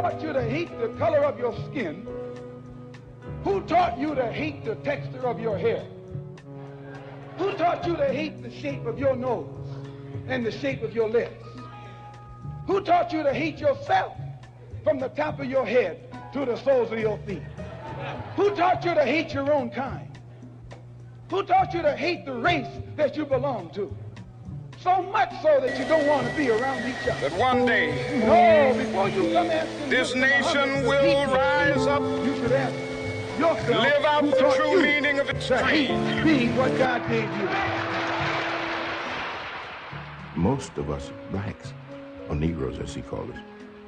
taught you to hate the color of your skin? Who taught you to hate the texture of your hair? Who taught you to hate the shape of your nose and the shape of your lips? Who taught you to hate yourself from the top of your head to the soles of your feet? Who taught you to hate your own kind? Who taught you to hate the race that you belong to? So much so that you don't want to be around each other. That one day, no, before you come asking this nation will rise up, you should ask yourself, live out the true meaning of its creed. Being what God gave you. Most of us blacks, or Negroes as he called us,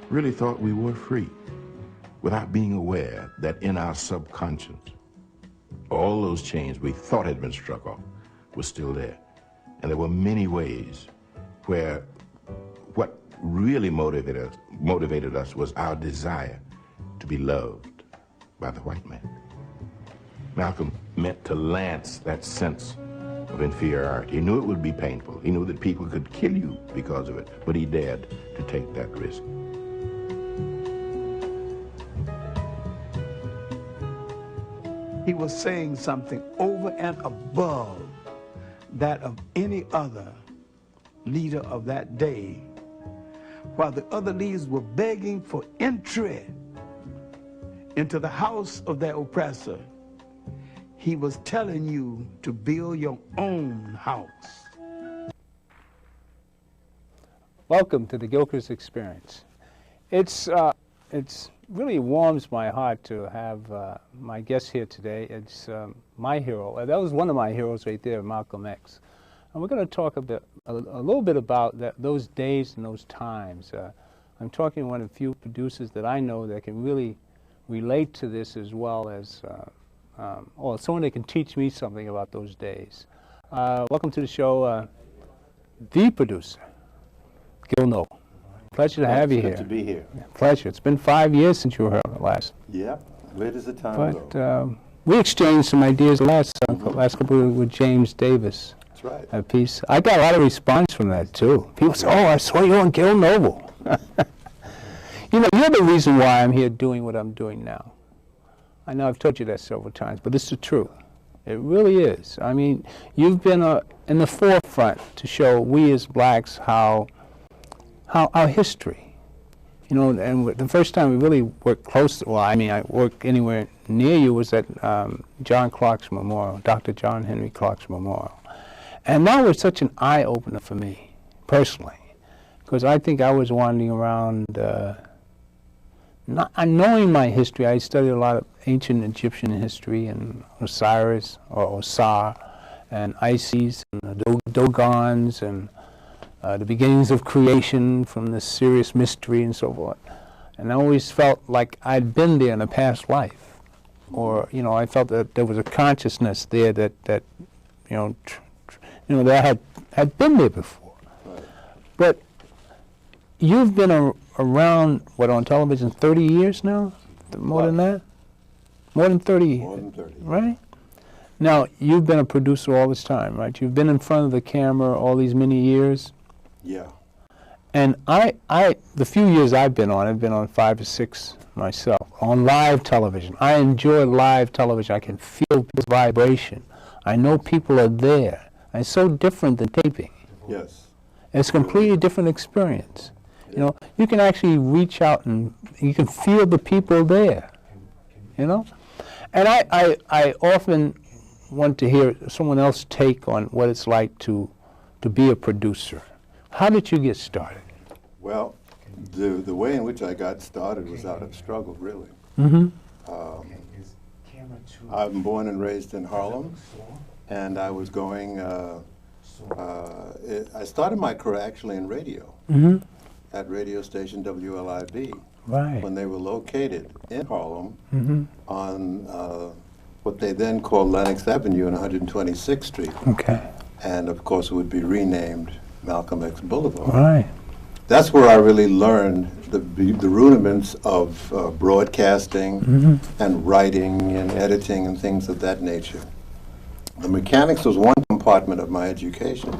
really thought we were free without being aware that in our subconscious, all those chains we thought had been struck off were still there. And there were many ways where what really motivated us was our desire to be loved by the white man. Malcolm meant to lance that sense of inferiority. He knew it would be painful. He knew that people could kill you because of it, but he dared to take that risk. He was saying something over and above that of any other leader of that day, while the other leaders were begging for entry into the house of their oppressor. He was telling you to build your own house. Welcome to the Gilchrist Experience. It's really warms my heart to have my guest here today. It's my hero. That was one of my heroes right there, Malcolm X. And we're going to talk a little bit about those days and those times. I'm talking to one of the few producers that I know that can really relate to this, as well as or someone that can teach me something about those days. Welcome to the show, the producer, Gil Noble. Pleasure to have you here. Good to be here. Pleasure. It's been 5 years since you were here last. Yeah, where does the time go? We exchanged some ideas last couple with James Davis. That's right. A piece. I got a lot of response from that too. People say, "Oh, I saw you on Gil Noble." You know, you're the reason why I'm here doing what I'm doing now. I know I've told you that several times, but it's the truth. It really is. I mean, you've been in the forefront to show we as blacks how our history, you know, and the first time we really worked close, well, I mean, I worked anywhere near you was at John Clarke's memorial, Dr. John Henry Clarke's memorial. And that was such an eye-opener for me, personally, because I think I was wandering around, not knowing my history. I studied a lot of ancient Egyptian history and Osiris, or Osar, and Isis, and the Dogons, and the beginnings of creation from the serious mystery and so forth. And I always felt like I'd been there in a past life. Or, you know, I felt that there was a consciousness there that that I had been there before. Right. But you've been around, what, on television 30 years now? More than that? More than 30. More than 30. Right? Now, you've been a producer all this time, right? You've been in front of the camera all these many years. Yeah. And the few years I've been on 5 to 6 myself, on live television. I enjoy live television. I can feel this vibration. I know people are there. And it's so different than taping. Yes. It's a completely different experience. You know, you can actually reach out and you can feel the people there, you know? And I often want to hear someone else's take on what it's like to be a producer. How did you get started? Well, the way in which I got started was out of struggle, really. Mm-hmm. I'm born and raised in Harlem, and I was going, I started my career actually in radio, Mm-hmm. at radio station WLIV, Right. when they were located in Harlem Mm-hmm. on what they then called Lenox Avenue and 126th Street. Okay. And of course it would be renamed Malcolm X Boulevard. Right. That's where I really learned the rudiments of broadcasting Mm-hmm. and writing and editing and things of that nature. The mechanics was one compartment of my education.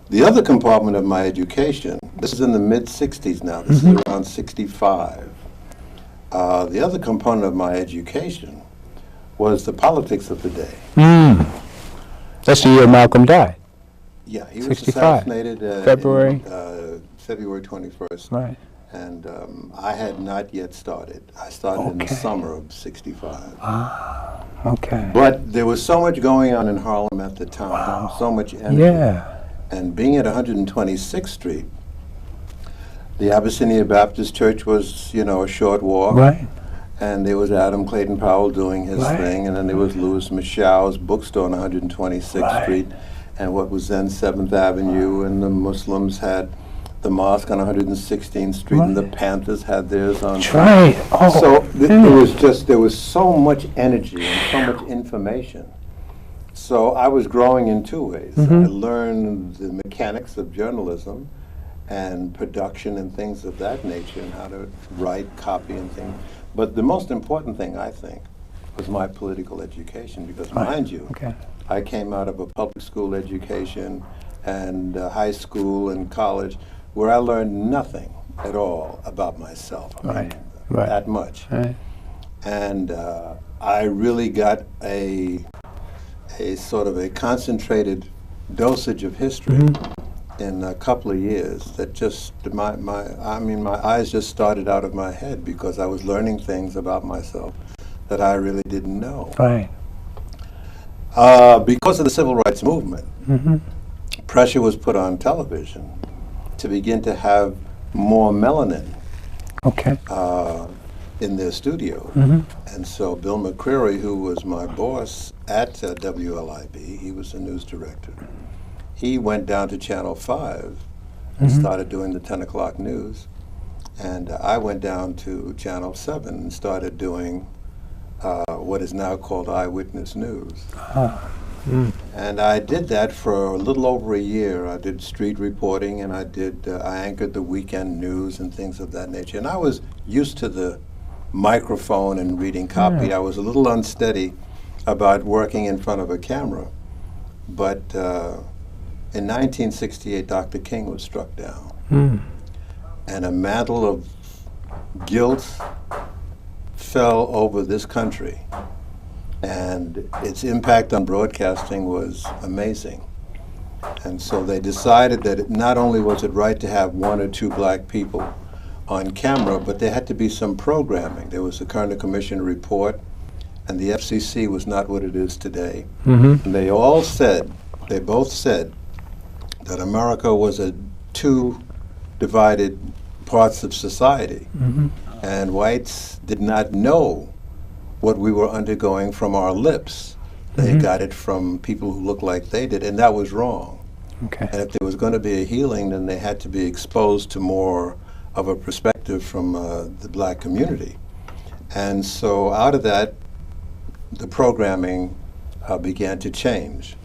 The other compartment of my education, this is in the mid-'60s now, this is around 65, The other component of my education was the politics of the day. That's the year Malcolm died. Yeah, he was 65. assassinated February? February 21st. Right. And I had not yet started. I started in the summer of '65. Okay. But there was so much going on in Harlem at the time, so much energy. Yeah. And being at 126th Street, the Abyssinia Baptist Church was, you know, a short walk. Right. And there was Adam Clayton Powell doing his thing, and then there was Louis Michau's bookstore on 126th Street, and what was then 7th Avenue, and the Muslims had the mosque on 116th Street, and the Panthers had theirs on. Right. Oh. So there was so much energy and so much information. So I was growing in two ways. I learned the mechanics of journalism and production and things of that nature, and how to write, copy, and things. But the most important thing, I think, was my political education, because mind you, I came out of a public school education and high school and college where I learned nothing at all about myself. I mean, that much. And I really got a sort of a concentrated dosage of history in a couple of years that just, my eyes just started out of my head, because I was learning things about myself that I really didn't know. Right. Because of the civil rights movement, pressure was put on television to begin to have more melanin in their studio. And so Bill McCreary, who was my boss at WLIB, he was the news director, he went down to Channel 5 and started doing the 10 o'clock news. And I went down to Channel 7 and started doing what is now called Eyewitness News. And I did that for a little over a year. I did street reporting, and I anchored the weekend news and things of that nature. And I was used to the microphone and reading copy. I was a little unsteady about working in front of a camera. But in 1968, Dr. King was struck down. And a mantle of guilt fell over this country. And its impact on broadcasting was amazing. And so they decided that not only was it right to have one or two black people on camera, but there had to be some programming. There was the Kerner Commission report, and the FCC was not what it is today. And they both said that America was a two divided parts of society, and whites did not know what we were undergoing from our lips. They got it from people who looked like they did, and that was wrong. And if there was going to be a healing, then they had to be exposed to more of a perspective from the black community. And so out of that, the programming began to change.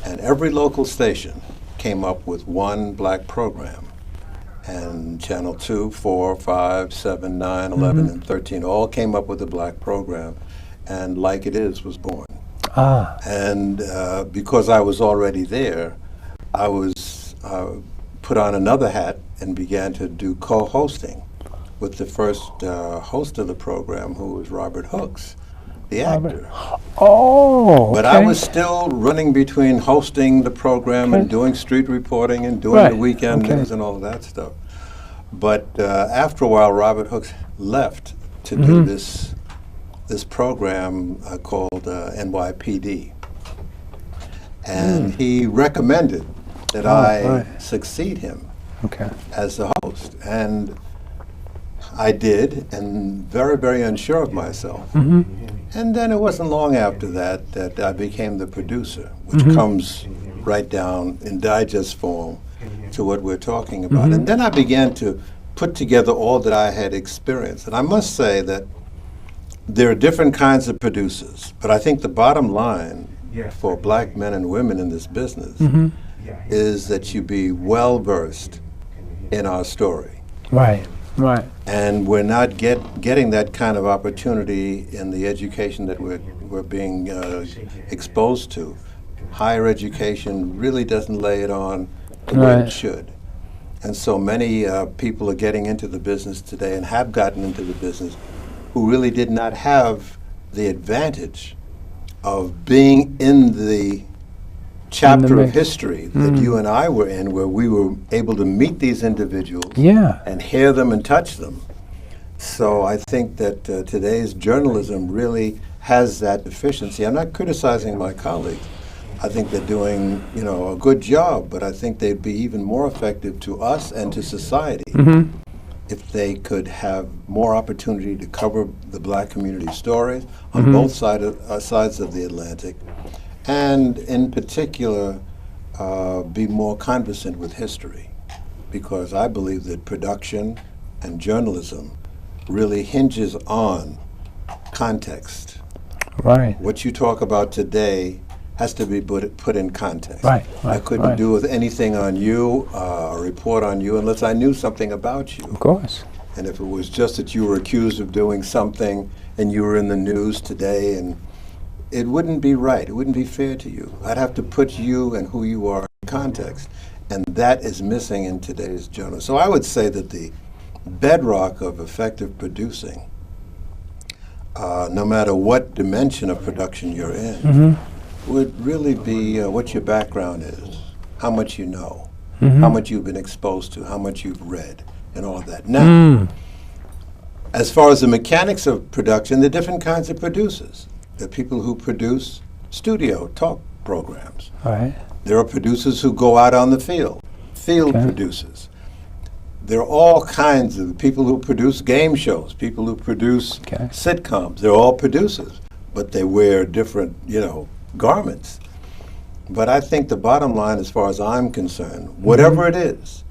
And every local station came up with one black program. And Channel 2, 4, 5, 7, 9, 11, and 13 all came up with a black program, and Like It Is was born. And because I was already there, I was put on another hat and began to do co-hosting with the first host of the program, who was Robert Hooks, the actor. But I was still running between hosting the program and doing street reporting and doing the weekend news and all of that stuff. But after a while, Robert Hooks left to do this program called NYPD. And he recommended that I succeed him as the host. And I did, and very, very unsure of myself. And then it wasn't long after that that I became the producer, which comes right down in digest form to what we're talking about. And then I began to put together all that I had experienced. And I must say that there are different kinds of producers, but I think the bottom line for black men and women in this business is that you be well-versed in our story. And we're not getting that kind of opportunity in the education that we're being exposed to. Higher education really doesn't lay it on the way it should. And so many people are getting into the business today and have gotten into the business who really did not have the advantage of being in the chapter of history that you and I were in, where we were able to meet these individuals and hear them and touch them. So I think that today's journalism really has that deficiency. I'm not criticizing my colleagues. I think they're doing, a good job, but I think they'd be even more effective to us and to society if they could have more opportunity to cover the black community stories on both sides of the Atlantic, and in particular be more conversant with history, because I believe that production and journalism really hinges on context. Right. What you talk about today has to be put in context. Right. I couldn't do with anything on you, a report on you, unless I knew something about you. Of course. And if it was just that you were accused of doing something and you were in the news today, and it wouldn't be right. It wouldn't be fair to you. I'd have to put you and who you are in context. And that is missing in today's journalism. So I would say that the bedrock of effective producing, no matter what dimension of production you're in, would really be what your background is, how much you know, how much you've been exposed to, how much you've read, and all of that. Now, as far as the mechanics of production, there are different kinds of producers. There are people who produce studio talk programs. Right. There are producers who go out on the field producers. There are all kinds of people who produce game shows, people who produce sitcoms. They're all producers, but they wear different, garments. But I think the bottom line, as far as I'm concerned, whatever it is,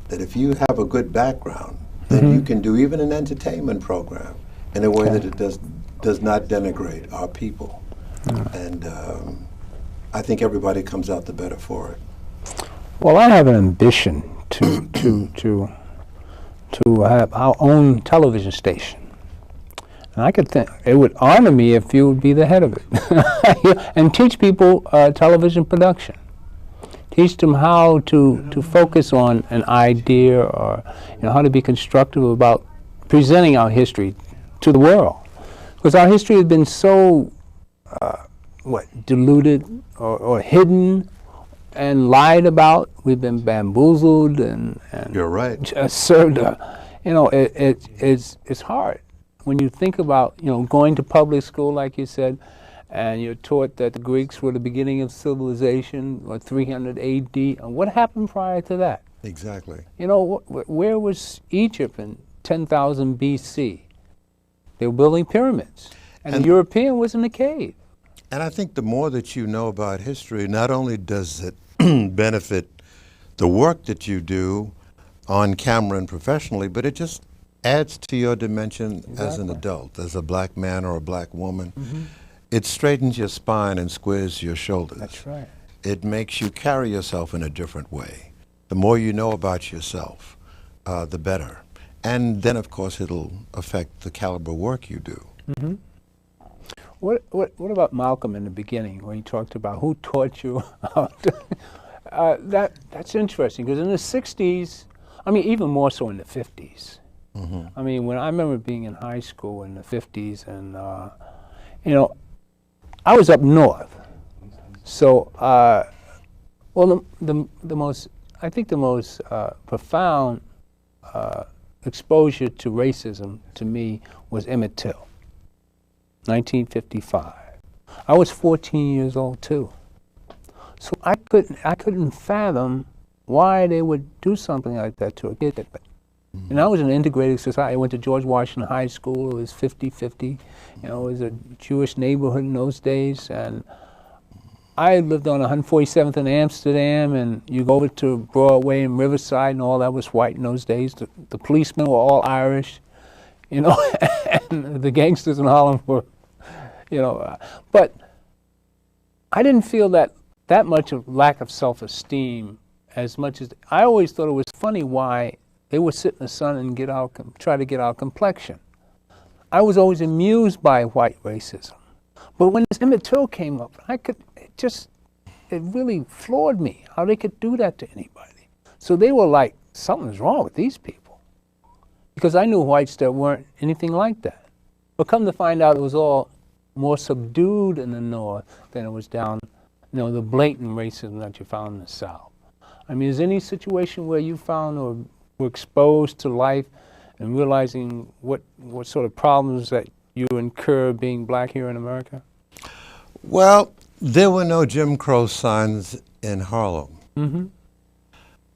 that if you have a good background, then you can do even an entertainment program in a way that it does not denigrate our people. And I think everybody comes out the better for it. Well, I have an ambition to have our own television station. And I could think it would honor me if you would be the head of it and teach people television production. Teach them how to focus on an idea, or how to be constructive about presenting our history to the world. Because our history has been so diluted or hidden and lied about. We've been bamboozled and You're right. Just served. It's hard when you think about going to public school, like you said, and you're taught that the Greeks were the beginning of civilization, or 300 A.D. And what happened prior to that? Exactly. Where was Egypt in 10,000 B.C.? They were building pyramids, and the European was in a cave. And I think the more that you know about history, not only does it benefit the work that you do on camera and professionally, but it just adds to your dimension as an adult, as a black man or a black woman. It straightens your spine and squares your shoulders. That's right. It makes you carry yourself in a different way. The more you know about yourself, the better. And then, of course, it'll affect the caliber work you do. What about Malcolm in the beginning, when he talked about who taught you how to... that's interesting, because in the 60s, even more so in the 50s. When I remember being in high school in the 50s, and, I was up north. So, the most profound exposure to racism to me was Emmett Till, 1955. I was 14 years old too. So I couldn't fathom why they would do something like that to a kid. And I was in an integrated society. I went to George Washington High School. It was 50-50. It was a Jewish neighborhood in those days. And I lived on 147th in Amsterdam, and you go over to Broadway and Riverside, and all that was white in those days. The policemen were all Irish, and the gangsters in Harlem were, But I didn't feel that much of lack of self-esteem as much as... I always thought it was funny why they would sit in the sun and try to get our complexion. I was always amused by white racism. But when this Emmett Till came up, it really floored me how they could do that to anybody. So they were like, something's wrong with these people. Because I knew whites that weren't anything like that. But come to find out, it was all more subdued in the North than it was down, the blatant racism that you found in the South. I mean, is there any situation where you found or were exposed to life and realizing what sort of problems that you incur being black here in America? Well, there were no Jim Crow signs in Harlem. Mm-hmm.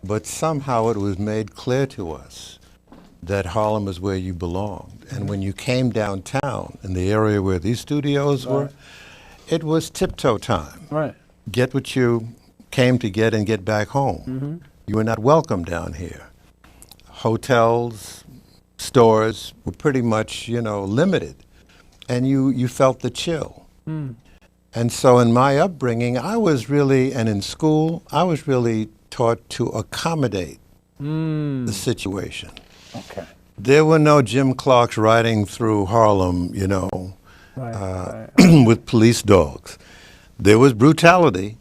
But somehow it was made clear to us that Harlem is where you belonged. And when you came downtown in the area where these studios were, it was tiptoe time. Right. Get what you came to get and get back home. Mm-hmm. You were not welcome down here. Hotels, stores were pretty much, limited. And you felt the chill. Mm. And so in my upbringing, and in school, I was really taught to accommodate the situation. Okay. There were no Jim Clarks riding through Harlem, with police dogs. There was brutality,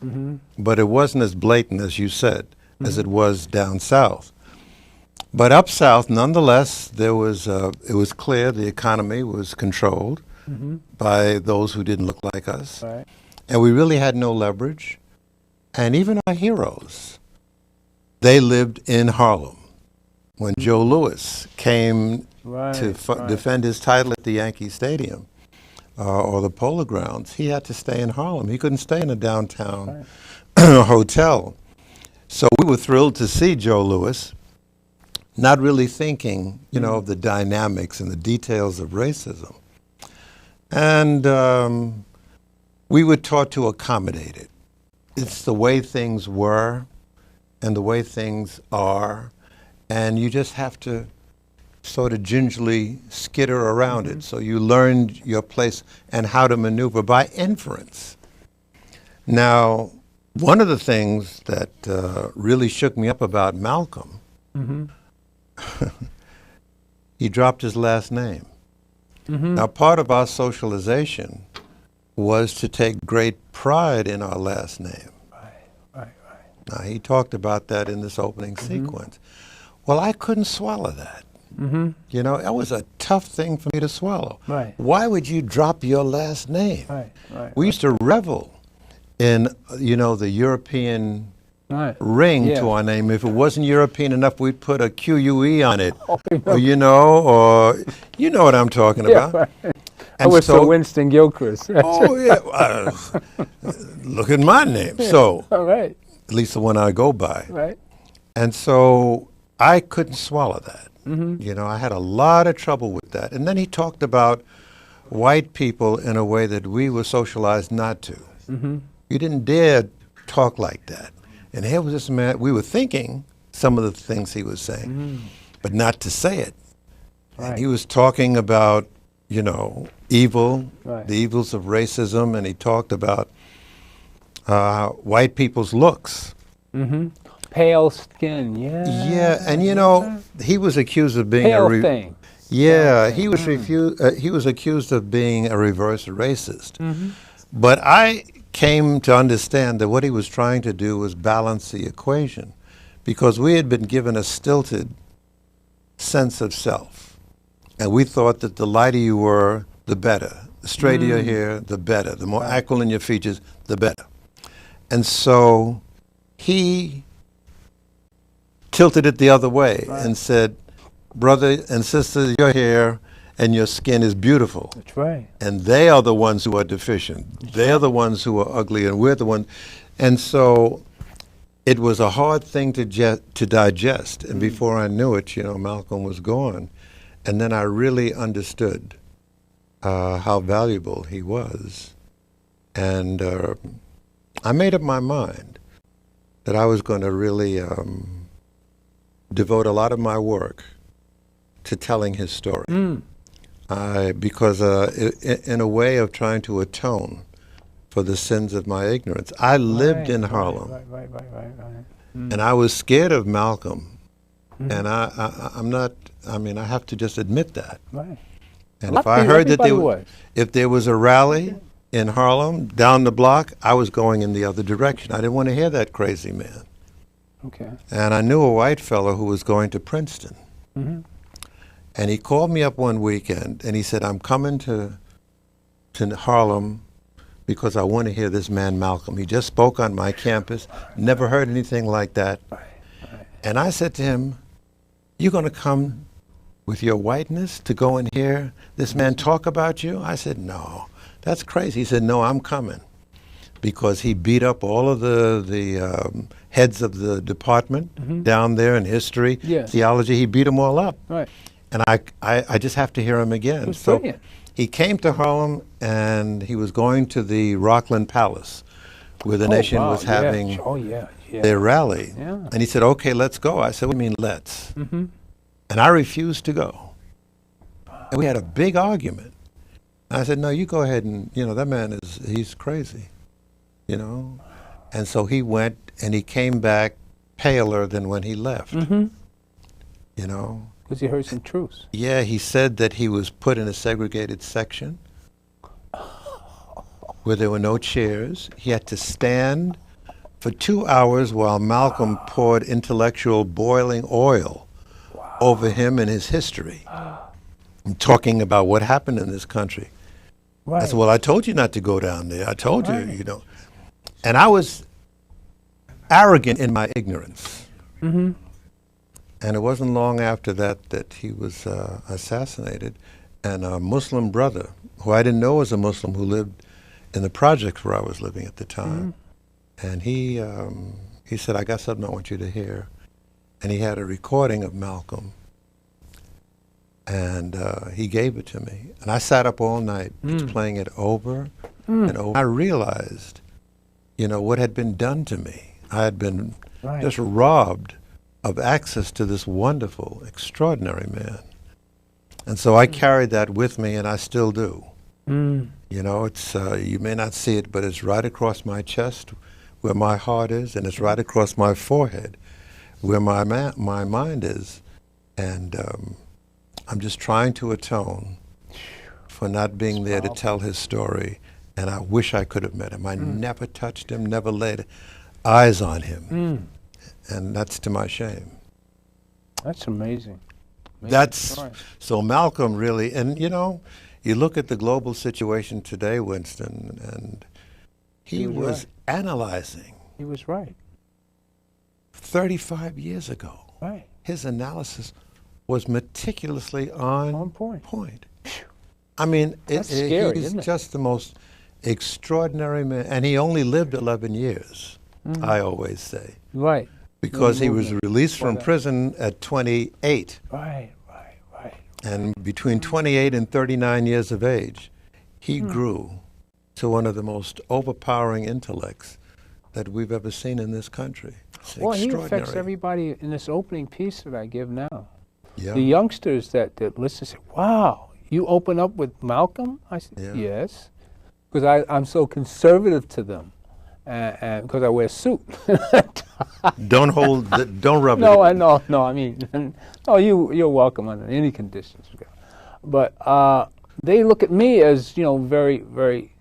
but it wasn't as blatant, as you said, as it was down south. But up south, nonetheless, it was clear the economy was controlled by those who didn't look like us. Right. And we really had no leverage. And even our heroes, they lived in Harlem. When Joe Louis came to defend his title at the Yankee Stadium or the Polo Grounds, he had to stay in Harlem. He couldn't stay in a downtown hotel. So we were thrilled to see Joe Louis, not really thinking, of the dynamics and the details of racism. And we were taught to accommodate it. It's the way things were and the way things are, and you just have to sort of gingerly skitter around it. So you learned your place and how to maneuver by inference. Now, one of the things that really shook me up about Malcolm, he dropped his last name. Now, part of our socialization was to take great pride in our last name. Right. Now, he talked about that in this opening sequence. Well, I couldn't swallow that. That was a tough thing for me to swallow. Right. Why would you drop your last name? Right. We used to revel in, the European ring to our name. If it wasn't European enough, we'd put a QUE on it, or you know what I'm talking about. Right. And I was for Winston Gilchrist. Oh yeah, look at my name. So, all right. At least the one I go by. Right. And so I couldn't swallow that. I had a lot of trouble with that. And then he talked about white people in a way that we were socialized not to. You didn't dare talk like that. And here was this man, we were thinking some of the things he was saying, but not to say it. Right. And he was talking about, evil, right. the evils of racism, and he talked about white people's looks. Pale skin, yeah. Yeah, and he was accused of being pale thing. Yeah, he was he was accused of being a reverse racist. But I came to understand that what he was trying to do was balance the equation, because we had been given a stilted sense of self, and we thought that the lighter you were, the better. The straighter your hair, the better. The more aquiline your features, the better. And so he tilted it the other way and said, brother and sister, your hair and your skin is beautiful. That's right. And they are the ones who are deficient. They are the ones who are ugly, and we're the ones. And so it was a hard thing to digest. And before I knew it, Malcolm was gone. And then I really understood how valuable he was. And I made up my mind that I was going to really devote a lot of my work to telling his story. Because in a way of trying to atone for the sins of my ignorance. I lived in Harlem. Right. And I was scared of Malcolm. And I'm not, I have to just admit that. Right. And if I heard that if there was a rally in Harlem down the block, I was going in the other direction. I didn't want to hear that crazy man. Okay. And I knew a white fellow who was going to Princeton. And he called me up one weekend, and he said, I'm coming to Harlem because I want to hear this man Malcolm. He just spoke on my campus, never heard anything like that. And I said to him, you're going to come with your whiteness to go and hear this man talk about you? I said, no, that's crazy. He said, no, I'm coming. Because he beat up all of the heads of the department down there in history, theology. He beat them all up. Right. And I just have to hear him again. So brilliant. He came to Harlem, and he was going to the Rockland Palace, where the nation was having their rally. Yeah. And he said, okay, let's go. I said, what do you mean, let's? And I refused to go. And we had a big argument. And I said, no, you go ahead and, that man he's crazy, And so he went, and he came back paler than when he left, Because he heard some truths. Yeah, he said that he was put in a segregated section where there were no chairs. He had to stand for 2 hours while Malcolm poured intellectual boiling oil over him and his history, and talking about what happened in this country. Right. I said, well, I told you not to go down there. I told you, And I was arrogant in my ignorance. And it wasn't long after that he was assassinated. And a Muslim brother, who I didn't know was a Muslim, who lived in the projects where I was living at the time, and he said, I got something I want you to hear. And he had a recording of Malcolm, and he gave it to me. And I sat up all night just playing it over and over. I realized, what had been done to me. I had been just robbed of access to this wonderful, extraordinary man. And so I carried that with me, and I still do. It's you may not see it, but it's right across my chest where my heart is, and it's right across my forehead where my mind is. And I'm just trying to atone for not being there to tell his story, and I wish I could have met him. I never touched him, never laid eyes on him. And that's to my shame. That's amazing. So Malcolm really, and you look at the global situation today, Winston, and he was analyzing. He was right. 35 years ago. Right. His analysis was meticulously on point. I mean, That's scary, he's isn't it? just the most extraordinary man, and he only lived 11 years, I always say. Right. Because he was released from prison at 28. Right. And between 28 and 39 years of age, he grew to one of the most overpowering intellects that we've ever seen in this country. It's he affects everybody in this opening piece that I give now. Yeah. The youngsters that listen say, wow, you open up with Malcolm? I said, yes, because I'm so conservative to them. And because I wear a suit. Don't rub it. No, I mean, you're welcome under any conditions. But they look at me as, very, very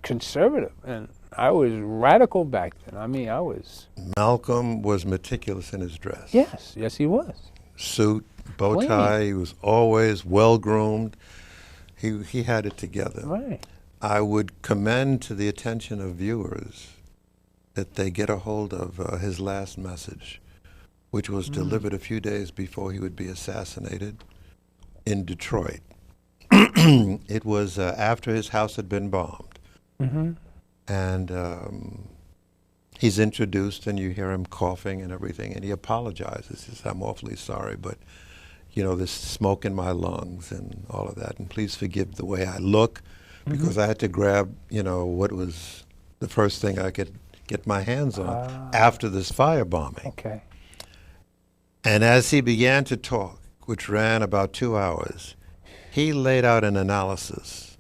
conservative, and I was radical back then. I mean, I was. Malcolm was meticulous in his dress. Yes, he was. Suit, bow tie. He was always well groomed. He had it together. Right. I would commend to the attention of viewers that they get a hold of his last message, which was delivered a few days before he would be assassinated in Detroit. It was after his house had been bombed. And he's introduced, and you hear him coughing and everything, and he apologizes. He says, I'm awfully sorry, but, there's smoke in my lungs and all of that, and please forgive the way I look. Because I had to grab, what was the first thing I could get my hands on after this firebombing. Okay. And as he began to talk, which ran about 2 hours, he laid out an analysis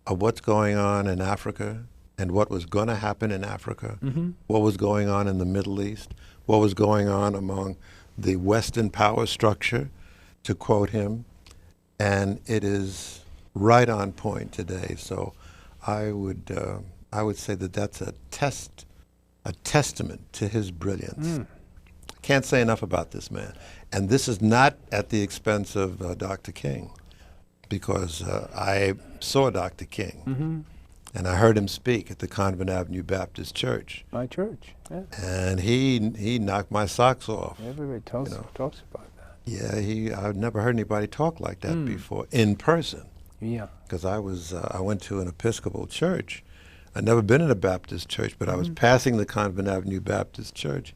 of what's going on in Africa and what was going to happen in Africa, what was going on in the Middle East, what was going on among the Western power structure, to quote him. And it is right on point today. So I would say that that's a testament to his brilliance. Can't say enough about this man. And this is not at the expense of Dr. King, because I saw Dr. King, and I heard him speak at the Convent Avenue Baptist Church. My church, yeah. And he knocked my socks off. Everybody talks about that. Yeah, I've never heard anybody talk like that before in person. Yeah. Because I went to an Episcopal church. I'd never been in a Baptist church, but I was passing the Convent Avenue Baptist Church,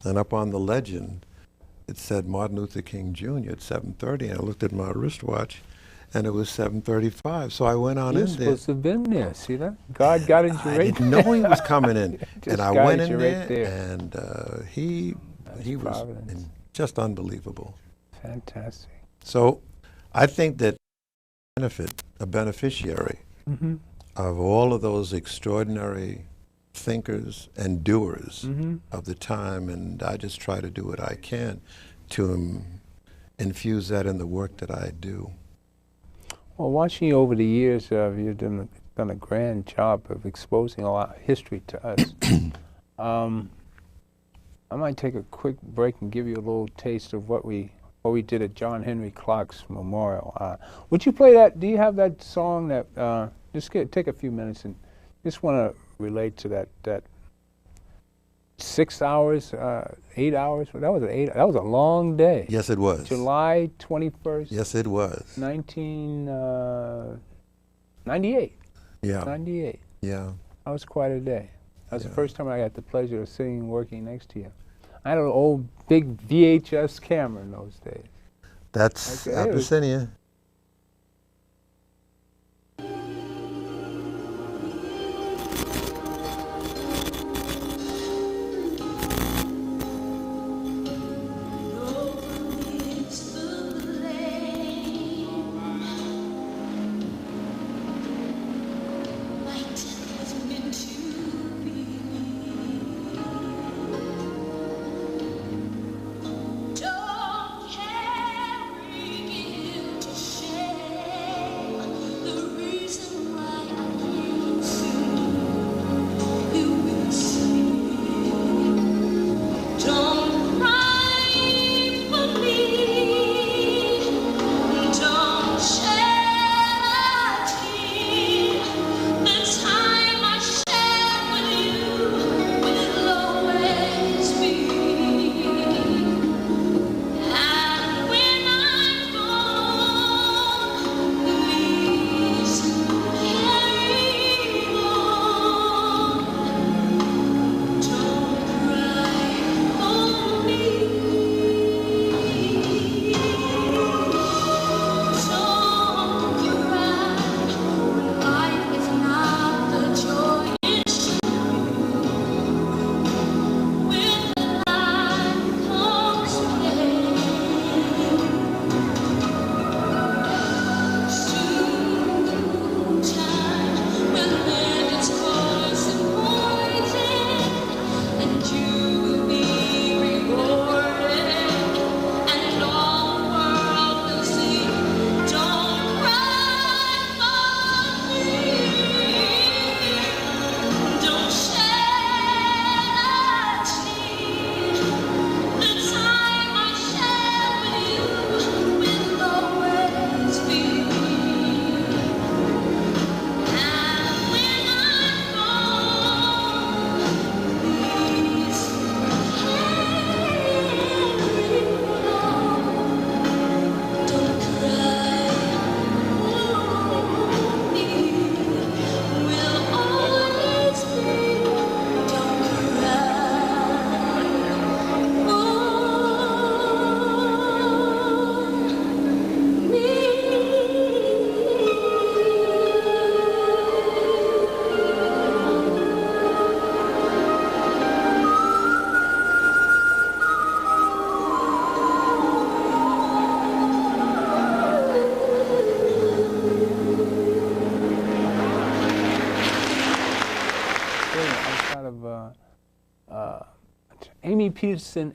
and up on the legend, it said Martin Luther King Jr. at 7:30, and I looked at my wristwatch, and it was 7:35. So I went on You're in there. supposed to have been there. See that? God got it you I right didn't know he was coming in, and I went in right there, and he was just unbelievable. Fantastic. So I think that a beneficiary of all of those extraordinary thinkers and doers of the time, and I just try to do what I can to infuse that in the work that I do. Well, watching you over the years, you've done a grand job of exposing a lot of history to us. I might take a quick break and give you a little taste of what we did at John Henry Clarke's memorial. Would you play that? Do you have that song that? Just take a few minutes and just want to relate to that 6 hours, 8 hours. That was a long day. Yes, it was. July 21st. Yes, it was. 1998. Yeah. 98. Yeah. That was quite a day. That was the first time I got the pleasure of sitting working next to you. I had an old big VHS camera in those days. That's Abyssinia.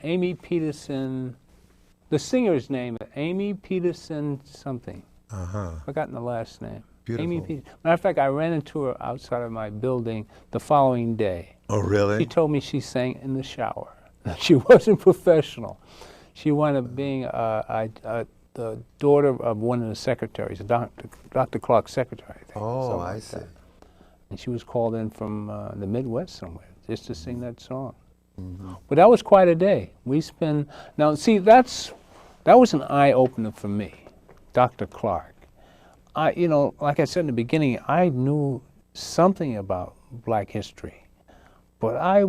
Amy Peterson, the singer's name, Amy Peterson something. Forgotten the last name. Beautiful. Amy Peterson. Matter of fact, I ran into her outside of my building the following day. Oh, really? She told me she sang in the shower. She wasn't professional. She wound up being the daughter of one of the secretaries, Dr. Clarke's secretary. I think, Oh, I like see. that. And she was called in from the Midwest somewhere just to sing that song. But that was quite a day. Now see, that was an eye-opener for me, Dr. Clarke. Like I said in the beginning, I knew something about black history, but I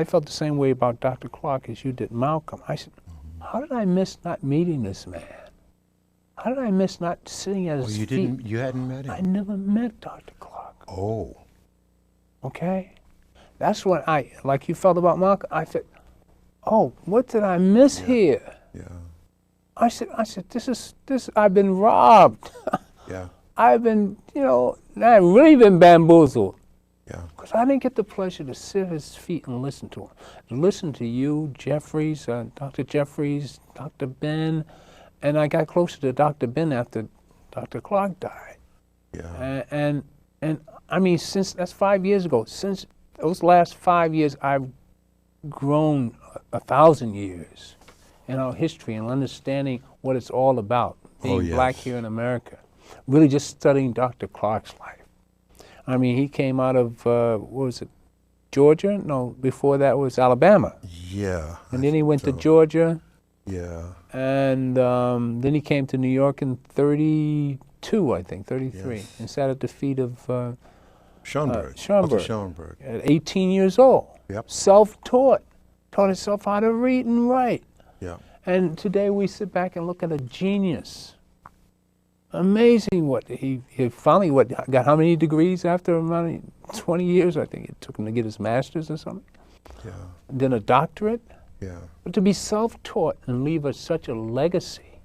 felt the same way about Dr. Clarke as you did Malcolm. I said, how did I miss not meeting this man? How did I miss not sitting at his feet? You hadn't met him? I never met Dr. Clarke. Oh. Okay? That's when like you felt about Malcolm, I said, oh, what did I miss here? Yeah. I said, I've been robbed. Yeah. I've been, I've really been bamboozled. Yeah. Because I didn't get the pleasure to sit at his feet and listen to him. And listen to you, Jeffries, Dr. Jeffries, Dr. Ben. And I got closer to Dr. Ben after Dr. Clarke died. Yeah. And I mean, since that's 5 years ago, since those last 5 years, I've grown 1,000 years in our history and understanding what it's all about, being black here in America. Really just studying Dr. Clarke's life. I mean, he came out of, what was it, Georgia? No, before that was Alabama. Yeah. And then he went to Georgia. Yeah. And then he came to New York in 32, I think, 33, Yes. and sat at the feet of Schoenberg. Schoenberg. Arthur Schoenberg. At 18 years old. Yep. Self-taught. Taught himself how to read and write. Yeah. And today we sit back and look at a genius. Amazing what he finally got how many degrees after 20 years, I think it took him to get his master's or something. Yeah. Then a doctorate. Yeah. But to be self-taught and leave us such a legacy.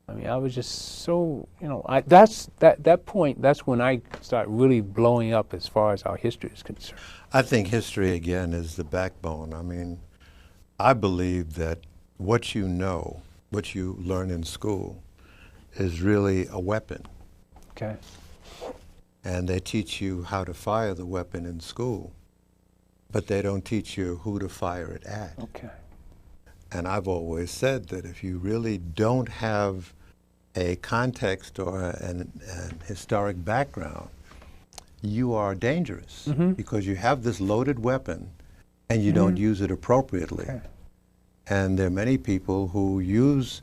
I mean, I was just so, that point, that's when I start really blowing up as far as our history is concerned. I think history, again, is the backbone. I mean, I believe that what you know, what you learn in school, is really a weapon. Okay. And they teach you how to fire the weapon in school, but they don't teach you who to fire it at. Okay. And I've always said that if you really don't have a context or an historic background, you are dangerous because you have this loaded weapon and you don't use it appropriately. Okay. And there are many people who use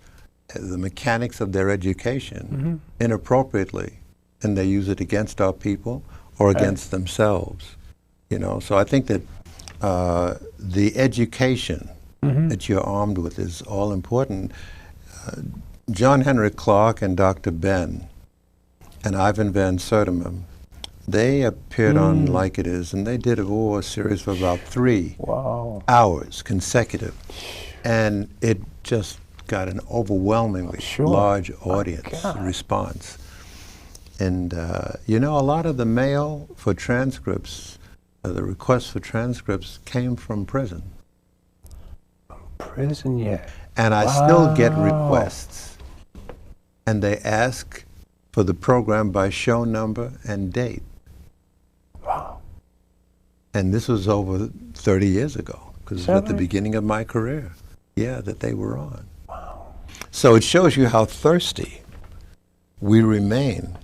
the mechanics of their education inappropriately, and they use it against our people or against themselves. So I think that the education that you're armed with is all important. John Henry Clarke and Dr. Ben and Ivan Van Sertima, they appeared on Like It Is, and they did a series for about 3 hours consecutive. And it just got an overwhelmingly large audience response. And, a lot of the mail for transcripts, the requests for transcripts came from prison. Prison, yeah. And I still get requests. And they ask for the program by show number and date. Wow. And this was over 30 years ago, because it was at the beginning of my career. Yeah, that they were on. Wow. So it shows you how thirsty we remain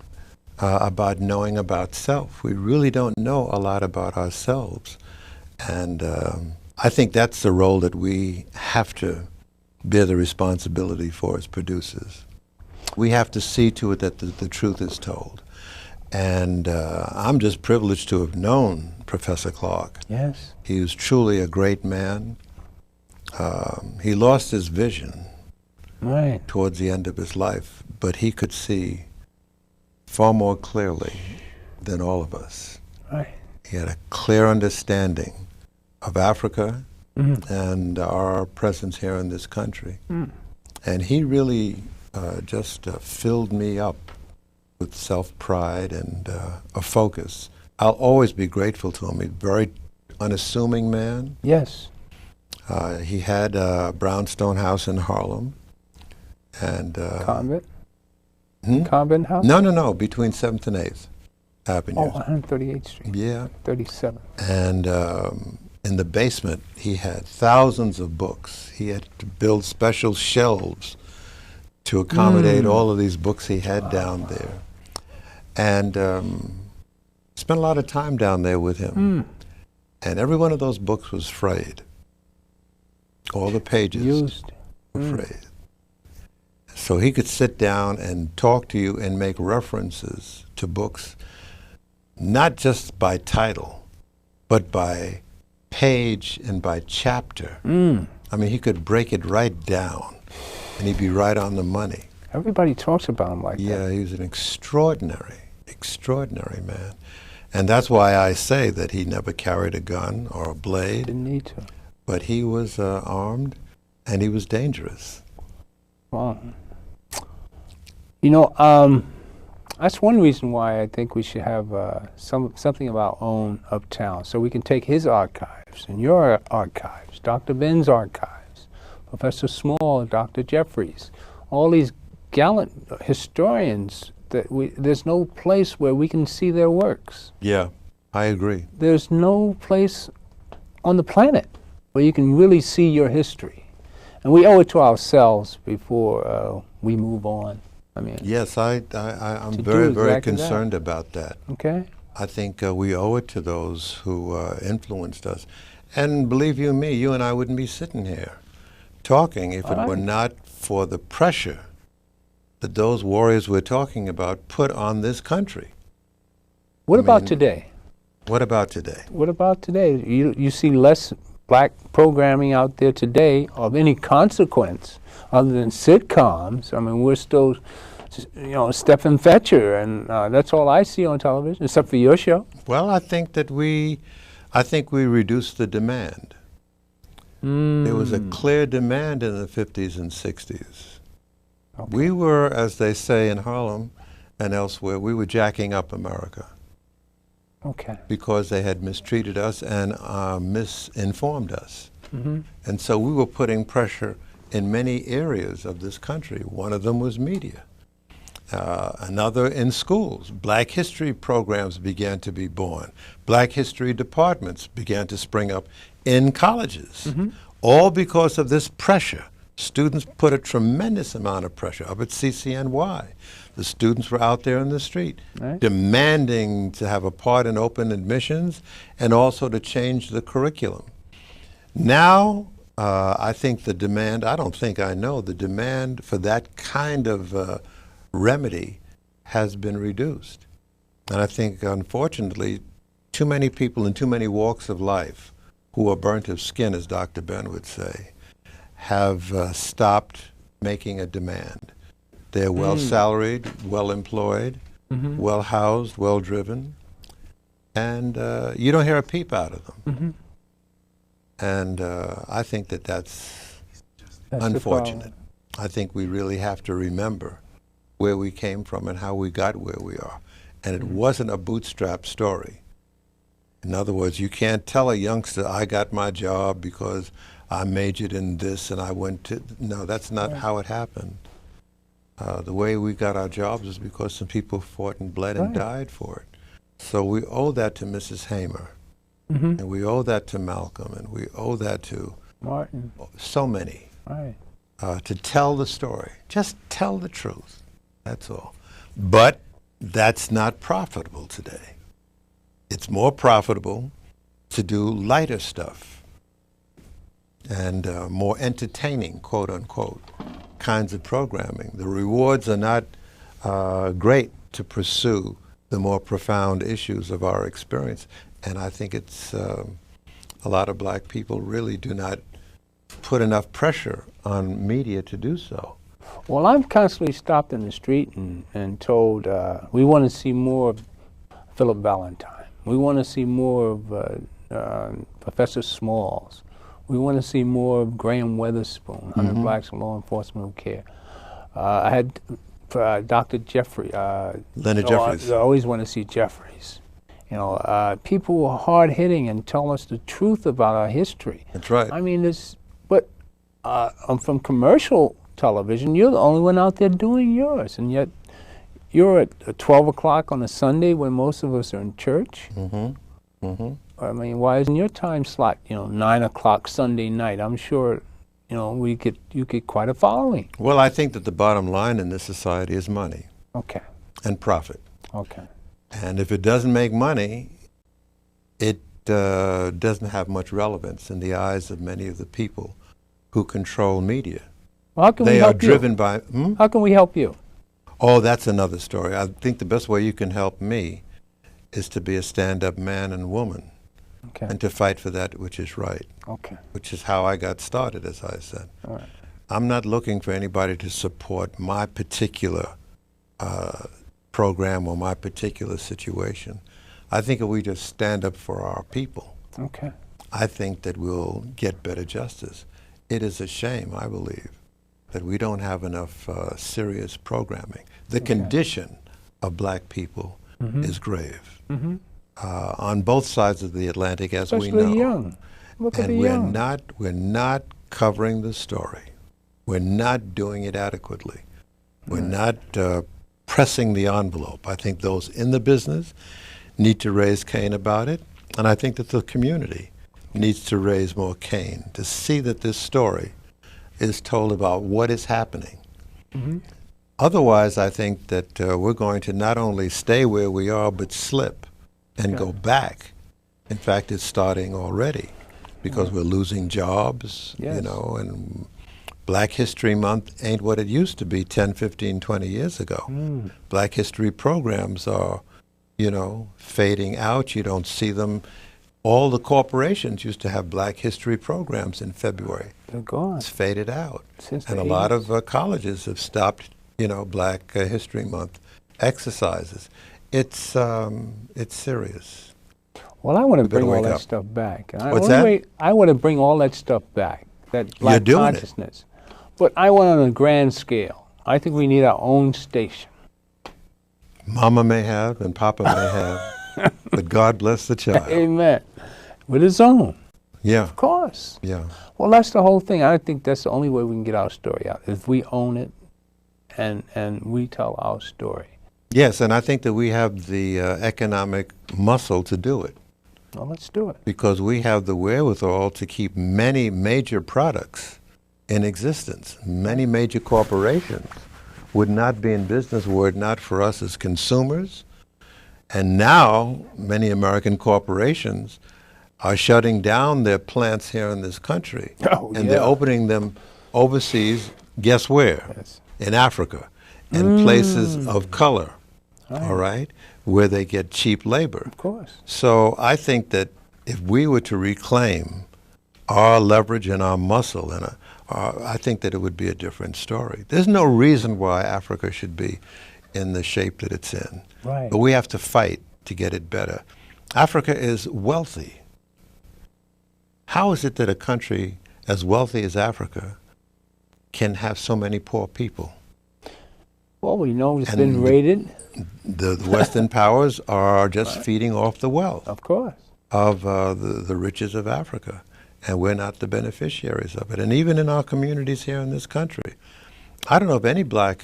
about knowing about self. We really don't know a lot about ourselves. And I think that's the role that we have to bear the responsibility for as producers. We have to see to it that the truth is told. And I'm just privileged to have known Professor Clarke. Yes. He was truly a great man. He lost his vision towards the end of his life, but he could see far more clearly than all of us. Right. He had a clear understanding of Africa and our presence here in this country. And he really just filled me up with self-pride and a focus. I'll always be grateful to him. He's a very unassuming man. Yes. He had a brownstone house in Harlem. And Convent? Convent house? No, between 7th and 8th Avenue. Oh, 138th Street. Yeah. 37. And in the basement, he had thousands of books. He had to build special shelves to accommodate all of these books he had down there. And spent a lot of time down there with him. And every one of those books was frayed. All the pages were frayed. So he could sit down and talk to you and make references to books, not just by title, but by page and by chapter. I mean, he could break it right down, and he'd be right on the money. Everybody talks about him like that. Yeah, he was an extraordinary man. And that's why I say that he never carried a gun or a blade. Didn't need to. But he was armed, and he was dangerous. Wow. You know, that's one reason why I think we should have something of our own uptown, so we can take his archives and your archives, Dr. Ben's archives, Professor Small, Dr. Jeffries, all these gallant historians that there's no place where we can see their works. Yeah, I agree. There's no place on the planet where you can really see your history. And we owe it to ourselves before we move on. I mean, yes, I'm very concerned about that. Okay. I think we owe it to those who influenced us. And believe you me, you and I wouldn't be sitting here talking if it were not for the pressure that those warriors we're talking about put on this country. What about today? What about today? What about today? You see less black programming out there today of any consequence other than sitcoms. I mean, we're still, you know, Stephen Fetcher, and that's all I see on television, except for your show. Well, I think we reduced the demand. There was a clear demand in the 50s and 60s. Okay. We were, as they say in Harlem and elsewhere, we were jacking up America. Okay. Because they had mistreated us and misinformed us. And so we were putting pressure in many areas of this country. One of them was media. Another in schools. Black history programs began to be born. Black history departments began to spring up in colleges. All because of this pressure. Students put a tremendous amount of pressure up at CCNY. The students were out there in the street demanding to have a part in open admissions and also to change the curriculum. Now, I think the demand, I know, the demand for that kind of remedy has been reduced. And I think, unfortunately, too many people in too many walks of life who are burnt of skin, as Dr. Ben would say, have stopped making a demand. They're well salaried, well employed, well housed, well driven, and you don't hear a peep out of them. And I think that's unfortunate. I think we really have to remember where we came from and how we got where we are. And it wasn't a bootstrap story. In other words, you can't tell a youngster, I got my job because I majored in this and I went to, no, that's not how it happened. The way we got our jobs is because some people fought and bled and died for it. So we owe that to Mrs. Hamer, and we owe that to Malcolm, and we owe that to Martin. So many. To tell the story. Just tell the truth. That's all. But that's not profitable today. It's more profitable to do lighter stuff and more entertaining, quote unquote, kinds of programming. The rewards are not great to pursue the more profound issues of our experience. And I think it's a lot of black people really do not put enough pressure on media to do so. Well, I'm constantly stopped in the street and told, we want to see more of Philip Valentine. We want to see more of Professor Smalls. We want to see more of Graham Weatherspoon, 100 Blacks in Law Enforcement Who Care. I had Dr. Jeffrey. Leonard Jeffries. I always want to see Jeffries. You know, people who are hard-hitting and tell us the truth about our history. That's right. I mean, but from commercial television, you're the only one out there doing yours, and yet you're at 12 o'clock on a Sunday when most of us are in church. I mean, why isn't your time slot, 9 o'clock Sunday night? I'm sure, you get quite a following. Well, I think that the bottom line in this society is money. Okay. And profit. Okay. And if it doesn't make money, it doesn't have much relevance in the eyes of many of the people who control media. Well, how can we They are help you? driven by... How can we help you? Oh, that's another story. I think the best way you can help me is to be a stand-up man and woman, Okay. and to fight for that which is right, Okay. which is how I got started, as I said. All right. I'm not looking for anybody to support my particular program or my particular situation. I think if we just stand up for our people, Okay. I think that we'll get better justice. It is a shame, I believe, that we don't have enough serious programming. The condition of black people is grave. On both sides of the Atlantic, as we know. Especially young. Look at the And young. we're not covering the story. We're not doing it adequately. We're not pressing the envelope. I think those in the business need to raise Cain about it, and I think that the community needs to raise more Cain to see that this story is told about what is happening. Otherwise, I think that we're going to not only stay where we are, but slip and go back. In fact, it's starting already because we're losing jobs, Yes. and Black History Month ain't what it used to be 10, 15, 20 years ago. Black History programs are, fading out. You don't see them. All the corporations used to have Black History programs in February. They're gone. It's faded out. Since And the a lot 80s. of colleges have stopped, Black History Month exercises. It's serious. Well, I want to better bring all wake that up. stuff back. What's that? I want to bring all that stuff back, that black doing it. consciousness. But I want on a grand scale. I think we need our own station. Mama may have and Papa may have, but God bless the child. Amen. With his own, Yeah, of course. yeah. Well, that's the whole thing. I think that's the only way we can get our story out, if we own it and we tell our story. Yes, and I think that we have the economic muscle to do it Well, let's do it. because we have the wherewithal to keep many major products in existence. Many major corporations would not be in business were it not for us as consumers. And now many American corporations are shutting down their plants here in this country. Oh, and they're yeah. opening them overseas, guess where? Yes. In Africa, in places of color, all right, where they get cheap labor. Of course. So I think that if we were to reclaim our leverage and our muscle, and I think that it would be a different story. There's no reason why Africa should be in the shape that it's in. Right. But we have to fight to get it better. Africa is wealthy. How is it that a country as wealthy as Africa can have so many poor people? Well, we know it's And been raided. The Western powers are just feeding off the wealth Of course. of the riches of Africa, and we're not the beneficiaries of it. And even in our communities here in this country, I don't know of any black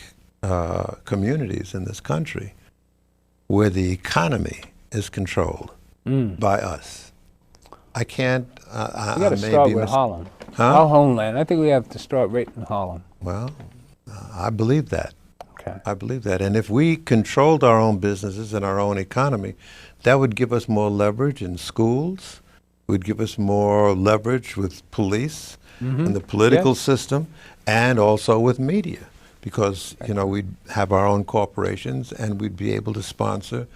communities in this country where the economy is controlled by us. I can't. We got to start with Harlem. Huh? Our homeland. I think we have to start right in Harlem. Well, I believe that. Okay. I believe that. And if we controlled our own businesses and our own economy, that would give us more leverage in schools, would give us more leverage with police and the political Yes. system, and also with media, because we'd have our own corporations and we'd be able to sponsor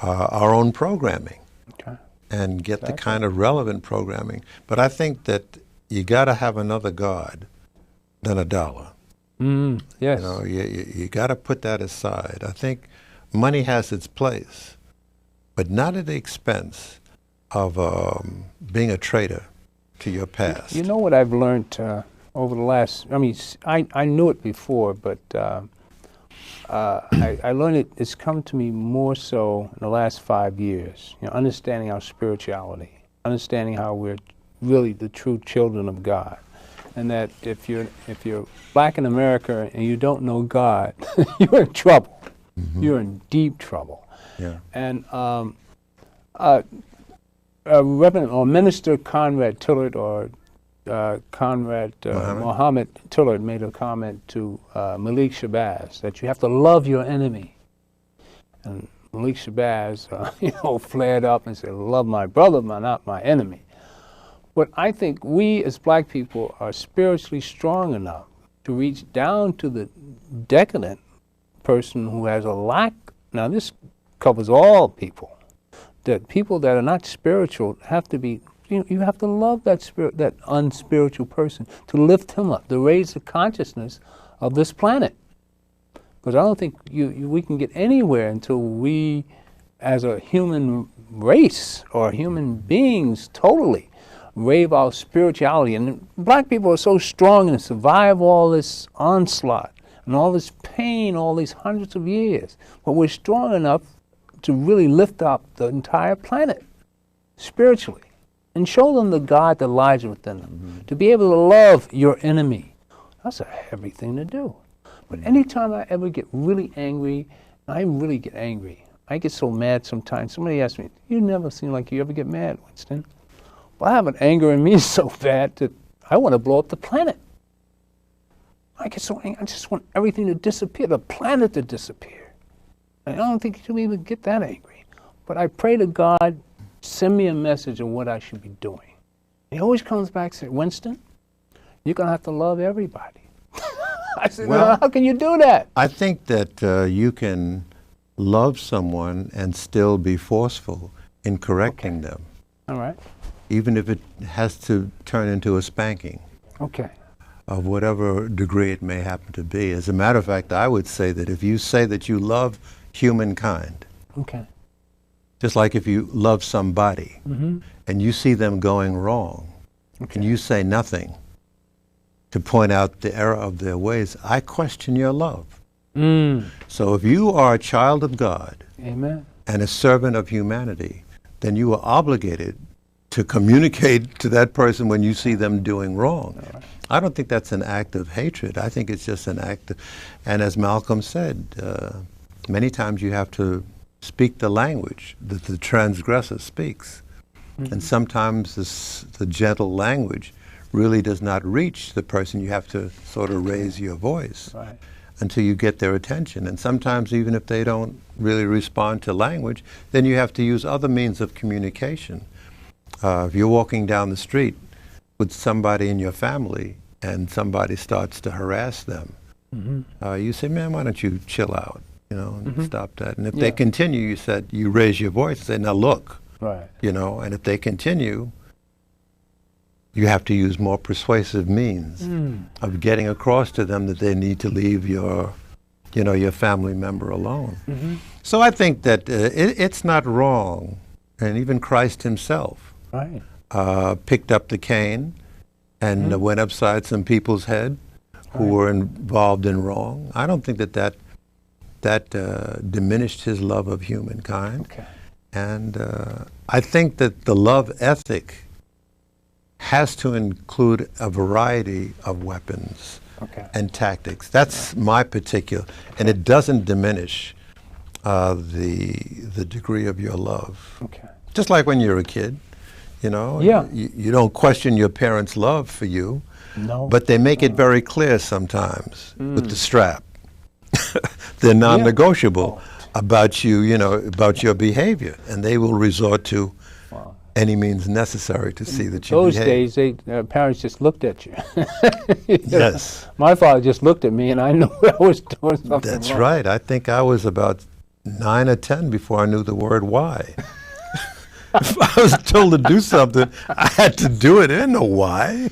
our own programming Okay. and get the kind of relevant programming. But I think that you got to have another God than a dollar. Yes. You got to put that aside. I think money has its place, but not at the expense of being a traitor to your past. You know what I've learned over the last, I knew it before, but I learned it's come to me more so in the last 5 years, understanding our spirituality, understanding how we're really the true children of God. And that if you're black in America and you don't know God, you're in trouble. You're in deep trouble. Yeah. And Reverend or Minister Conrad Tillard or Mohammed Tillard made a comment to Malik Shabazz that you have to love your enemy. And Malik Shabazz, flared up and said, love my brother, but not my enemy. But I think we as black people are spiritually strong enough to reach down to the decadent person who has a lack. Now this covers all people. That people that are not spiritual have to be, you have to love that unspiritual person, to lift him up, to raise the consciousness of this planet. Because I don't think we can get anywhere until we, as a human race or human beings totally, rave our spirituality. And black people are so strong and survive all this onslaught and all this pain, all these hundreds of years. But we're strong enough to really lift up the entire planet spiritually and show them the God that lies within them. To be able to love your enemy, that's a heavy thing to do. But anytime I ever get really angry, I really get angry. I get so mad sometimes. Somebody asks me, you never seem like you ever get mad, Winston. Well, I have an anger in me so bad that I want to blow up the planet. I get so angry, I just want everything to disappear, the planet to disappear. And I don't think you'll even get that angry. But I pray to God, send me a message of what I should be doing. He always comes back and says, Winston, you're going to have to love everybody. I said, well, how can you do that? I think that you can love someone and still be forceful in correcting them. All right. Even if it has to turn into a spanking. Okay. Of whatever degree it may happen to be. As a matter of fact, I would say that if you say that you love humankind, okay, just like if you love somebody and you see them going wrong, and you say nothing to point out the error of their ways, I question your love. So if you are a child of God, amen, and a servant of humanity, then you are obligated to communicate to that person when you see them doing wrong. Right. I don't think that's an act of hatred. I think it's just an act of, and as Malcolm said, many times you have to speak the language that the transgressor speaks. And sometimes the gentle language really does not reach the person. You have to sort of raise your voice until you get their attention. And sometimes even if they don't really respond to language, then you have to use other means of communication. If you're walking down the street with somebody in your family and somebody starts to harass them, you say, man, why don't you chill out, and stop that. And if they continue, you raise your voice and say, now look, and if they continue, you have to use more persuasive means of getting across to them that they need to leave your family member alone. So I think that it's not wrong, and even Christ himself picked up the cane and went upside some people's head who were involved in wrong. I don't think that diminished his love of humankind. And I think that the love ethic has to include a variety of weapons and tactics. That's my particular, and it doesn't diminish the degree of your love. Just like when you're a kid, you don't question your parents' love for you, but they make it very clear sometimes with the strap. They're non-negotiable about you, about your behavior, and they will resort to any means necessary to see that you behave. Those days, parents just looked at you. Yes. My father just looked at me, and I knew I was doing something That's wrong. right. I think I was about 9 or 10 before I knew the word why. If I was told to do something, I had to do it. I didn't know why.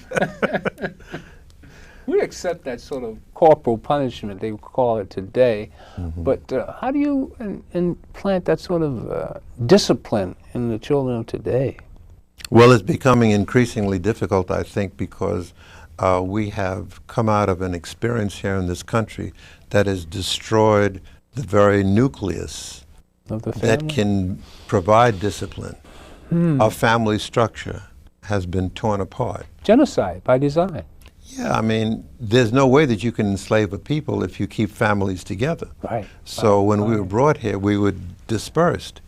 We accept that sort of corporal punishment, they call it today, but how do you implant that sort of discipline in the children of today? Well, it's becoming increasingly difficult, I think, because we have come out of an experience here in this country that has destroyed the very nucleus of the family? That can provide discipline. Our family structure has been torn apart. Genocide by design. Yeah, I mean, there's no way that you can enslave a people if you keep families together. So when we were brought here, we were dispersed.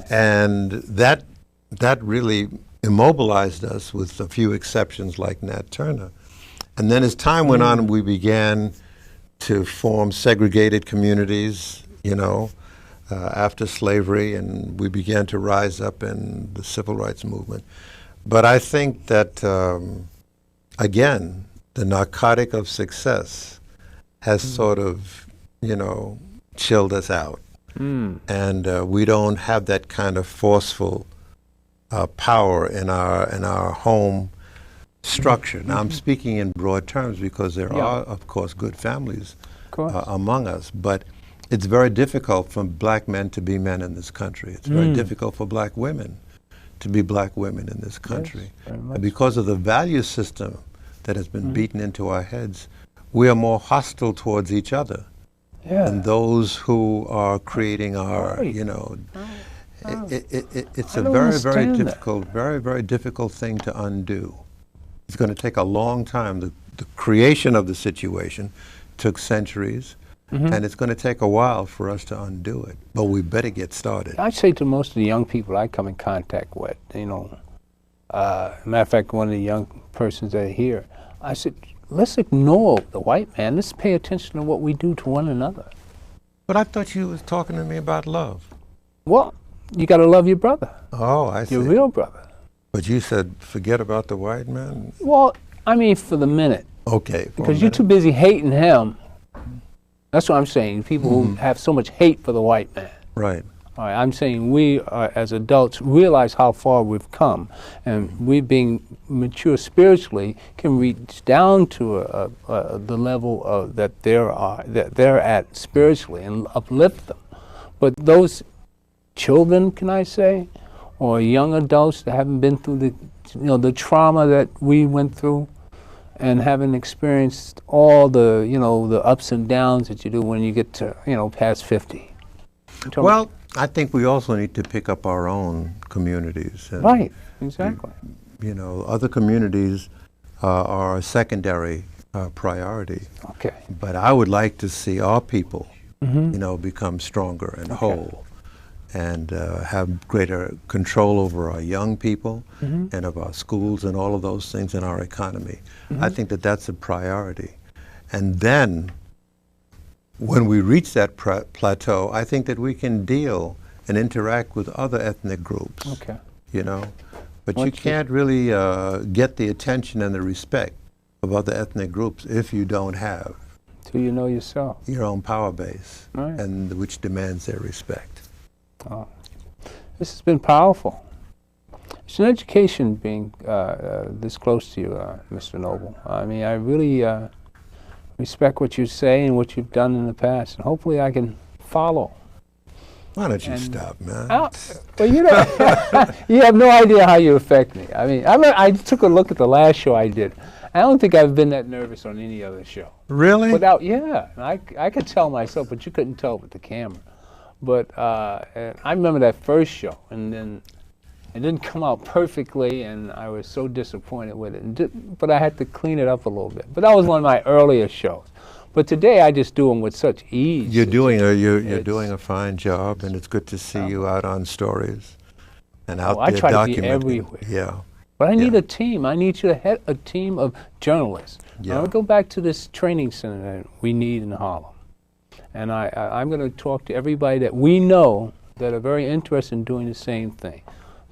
And that that really immobilized us, with a few exceptions like Nat Turner. And then as time went on, we began to form segregated communities, after slavery, and we began to rise up in the civil rights movement. But I think that, again, the narcotic of success has sort of, chilled us out. And we don't have that kind of forceful power in our home structure. Now, I'm speaking in broad terms because there are, of course, good families among us, but it's very difficult for black men to be men in this country. It's very difficult for black women to be black women in this country. Yes, and because of the value system that has been beaten into our heads, we are more hostile towards each other than those who are creating our, it's a very, very difficult, very difficult thing to undo. It's going to take a long time. The creation of the situation took centuries, and it's going to take a while for us to undo it. But we better get started. I say to most of the young people I come in contact with, matter of fact, one of the young persons that are here, I said, let's ignore the white man. Let's pay attention to what we do to one another. But I thought you was talking to me about love. Well, you got to love your brother. Oh, I see. Your real brother. But you said forget about the white man? Well, I mean for the minute. Okay. Because you're too busy hating him. That's what I'm saying. People who have so much hate for the white man. Right. All right, I'm saying we, as adults, realize how far we've come, and we, being mature spiritually, can reach down to the level that they're at spiritually and uplift them. But those children, can I say, or young adults that haven't been through the trauma that we went through, and haven't experienced all the the ups and downs that you do when you get to past 50. Well, I think we also need to pick up our own communities. And, right, exactly. Other communities are a secondary priority. Okay. But I would like to see our people, become stronger and whole, and have greater control over our young people and of our schools and all of those things in our economy. I think that that's a priority. And then, when we reach that plateau, I think that we can deal and interact with other ethnic groups. Okay. But you can't really get the attention and the respect of other ethnic groups if you don't have till you know yourself, your own power base, right, and which demands their respect. Oh. This has been powerful. It's an education being this close to you, Mr. Noble. I mean, I really respect what you say and what you've done in the past, and hopefully I can follow. Why don't you stop, man? Well, you have no idea how you affect me. I mean, I took a look at the last show I did. I don't think I've been that nervous on any other show. Really? I could tell myself, but you couldn't tell with the camera. But I remember that first show, and then it didn't come out perfectly, and I was so disappointed with it. But I had to clean it up a little bit. But that was one of my earlier shows. But today I just do them with such ease. You're doing a fine job, and it's good to see you out on stories and out there documenting. I try to be everywhere. Yeah. But I need a team. I need you to head a team of journalists. Yeah. I'll go back to this training center that we need in Harlem. And I'm going to talk to everybody that we know that are very interested in doing the same thing,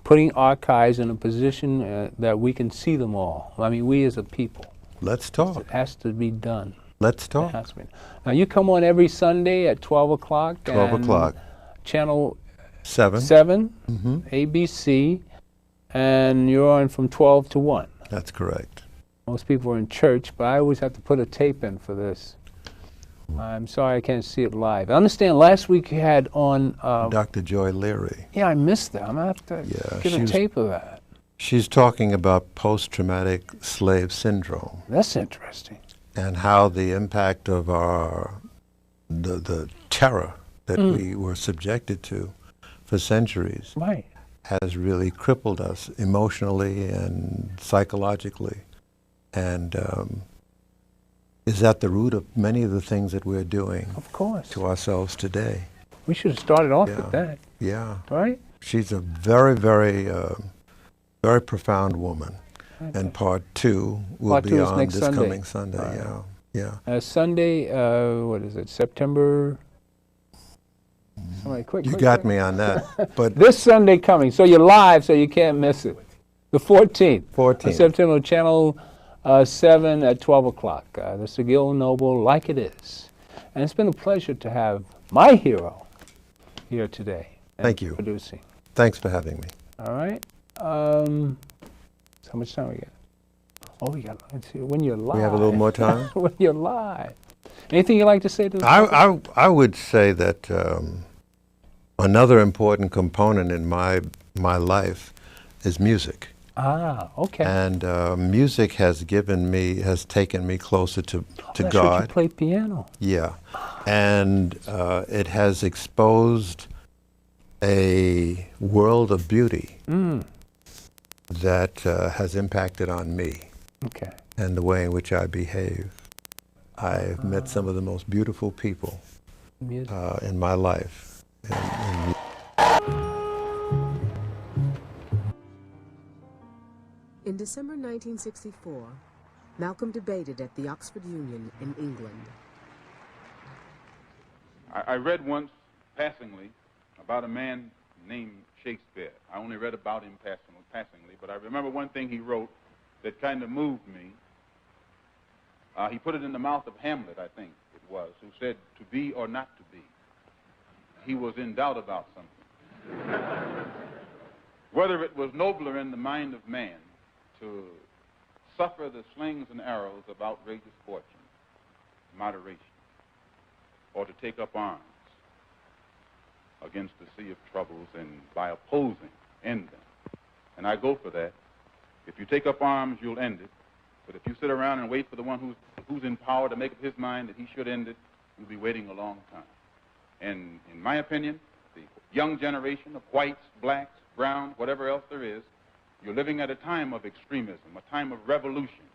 putting archives in a position that we can see them all. I mean, we as a people. Let's talk. It has to be done. Let's talk. It has to be. Now, you come on every Sunday at 12 o'clock. 12 o'clock. Channel 7. ABC, and you're on from 12 to 1. That's correct. Most people are in church, but I always have to put a tape in for this. I'm sorry I can't see it live. I understand last week you had on... Dr. Joy Leary. Yeah, I missed that. I'm going to have to get a tape of that. She's talking about post-traumatic slave syndrome. That's interesting. And how the impact of the terror that we were subjected to for centuries has really crippled us emotionally and psychologically. And is at the root of many of the things that we're doing of course, to ourselves today. We should have started off with that. Yeah. Right? She's a very, very, very profound woman. Okay. And part two will be on this Sunday. Coming Sunday. Right. Yeah. Sunday, what is it? September. Somebody, quick, you quick, got quick. me on that. But this Sunday coming, so you're live, so you can't miss it. The 14th. 14th. September, Channel 7 at 12 o'clock. This is Gil Noble, Like It Is. And it's been a pleasure to have my hero here today. Thank you. Producing. Thanks for having me. All right. So how much time we got? Oh, we got. Let's see. When you're live. We have a little more time. When you're live. Anything you'd like to say to the I would say that another important component in my life is music. Ah, okay. And music has taken me closer to that's God. Right, you play piano. Yeah, and it has exposed a world of beauty that has impacted on me. Okay. And the way in which I behave. I've met some of the most beautiful people in my life. In December 1964, Malcolm debated at the Oxford Union in England. I read once, passingly, about a man named Shakespeare. I only read about him passingly, but I remember one thing he wrote that kind of moved me. He put it in the mouth of Hamlet, I think it was, who said, to be or not to be. He was in doubt about something. Whether it was nobler in the mind of man to suffer the slings and arrows of outrageous fortune, moderation, or to take up arms against the sea of troubles and by opposing, end them. And I go for that. If you take up arms, you'll end it. But if you sit around and wait for the one who's in power to make up his mind that he should end it, you'll be waiting a long time. And in my opinion, the young generation of whites, blacks, browns, whatever else there is, you're living at a time of extremism, a time of revolution,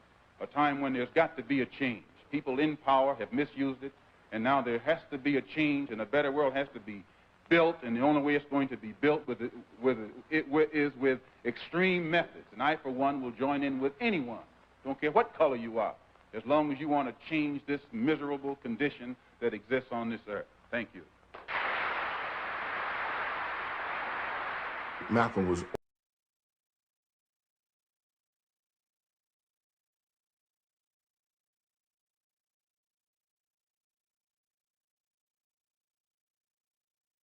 a time when there's got to be a change. People in power have misused it, and now there has to be a change, and a better world has to be built, and the only way it's going to be built is with extreme methods. And I, for one, will join in with anyone. Don't care what color you are, as long as you want to change this miserable condition that exists on this earth. Thank you. Malcolm was